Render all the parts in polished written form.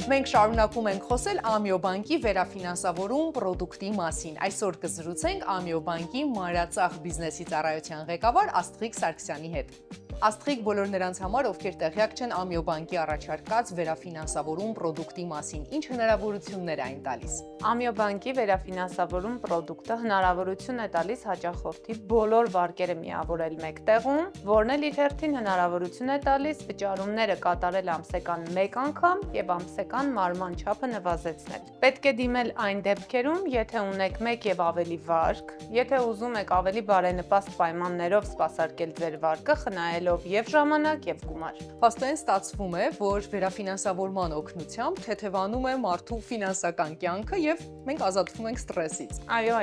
Մենք շարունակում ենք խոսել Ամիո բանկի վերաֆինանսավորում պրոդուկտի մասին։ Այսօր կզրուցենք Ամիո բանկի մանրածախ բիզնեսի ծառայության ղեկավար Աստղիկ Սարգսյանի հետ։ Աստղիկ, բոլոր նրանց համար, ովքեր տեղյակ չեն Ամիո բանկի առաջարկած վերաֆինանսավորում պրոդուկտի մասին, ինչ հնարավորություններ այն տալիս։ Ամիո բանկի վերաֆինանսավորում պրոդուկտը հնարավորություն է տալիս հաճախորդի բոլոր վարկերը միավորել մեկ տեղում, որն էլ իր հերթին հնարավորություն է տալիս վճարումները կատարել ամսական մեկ անգամ եւ ամսական մարման չափը նվազեցնել։ Պետք է դիմել այն դեպքերում, եթե ունեք մեկ եւ ավելի վարկ, եթե ուզում եք ավելի բարենպաստ պայմաններով սպասարկել ձեր վարկը, խնայելով եւ ժամանակ եւ գումար։ Փաստորեն ստացվում է, որ վերաֆինանսավորման օգնությամբ թեթևանում է մարդու ֆինանսական կյանքը եւ մենք ազատվում ենք ստրեսից։ Այո։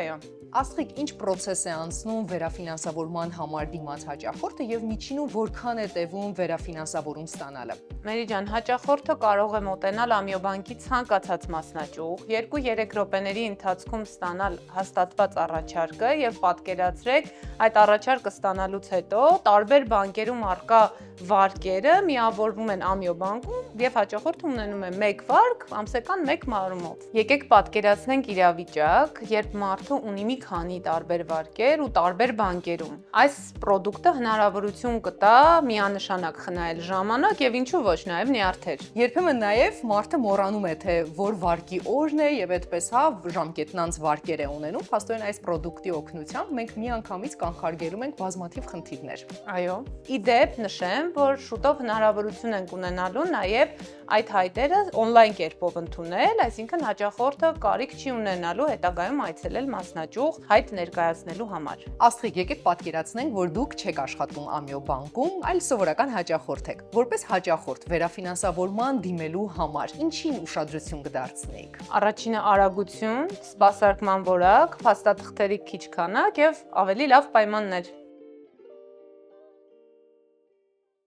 Աստղիկ, ինչ պրոցես է անցնում վերաֆինանսավորման համար դիմաց հաճախորդը եւ միջինում որքան է տևում վերաֆինանսավորում ստանալը։ Մերի ջան, հաճախորդը կարող է մոտենալ Ամիո բանկի ցանկացած մասնաճյուղ, 2-3 րոպեների ընթացքում ստանալ հաստատված առաջարկը եւ պատկերացրեք այդ առաջարկը ստանալուց հետո տարբեր բանկերում առկա վարկերը միավորվում են Ամիո բանկում եւ հաճախորդը ունենում է մեկ վարկ ամսական մեկ մարումով։ Եկեք պատկերացնենք իրավիճակ, երբ մարդը ունի մի քանի տարբեր վարկեր ու տարբեր բանկերում։ Այս պրոդուկտը հնարավորություն կտա միանշանակ խնայել ժամանակ եւ ինչու ոչ նաեւ նյարդեր։ Երբեմն նաեւ մարդը մոռանում է թե որ վարկի օրն է եւ այդպես ժամկետնանց վարկեր է ունենում։ Փաստորեն այս պրոդուկտի օգնությամբ մենք միանգամից կանխարգելում ենք բազմաթիվ խնդիրներ։ Այո։ Իդեպ նշեմ, որ շուտով հնարավորություն ենք ունենալու նաեւ այդ հայտերը on-line կերպով ընդունել, այսինքն հաճախորդը կարիք չի ունենալու հետագայում այցելել մասնաճյուղ հայտ ներկայացնելու համար։ Աստղիկ, եկեք պատկերացնենք, որ դուք չեք աշխատում Ամիո բանկում, այլ սովորական հաճախորդ եք։ Որպես հաճախորդ վերաֆինանսավորման դիմելու համար ինչին ուշադրություն կդարձնեիք։ Առաջինը արագություն, սպասարկման որակ, փաստաթղթերի քիչ քանակ եւ ավելի լավ պայմաններ։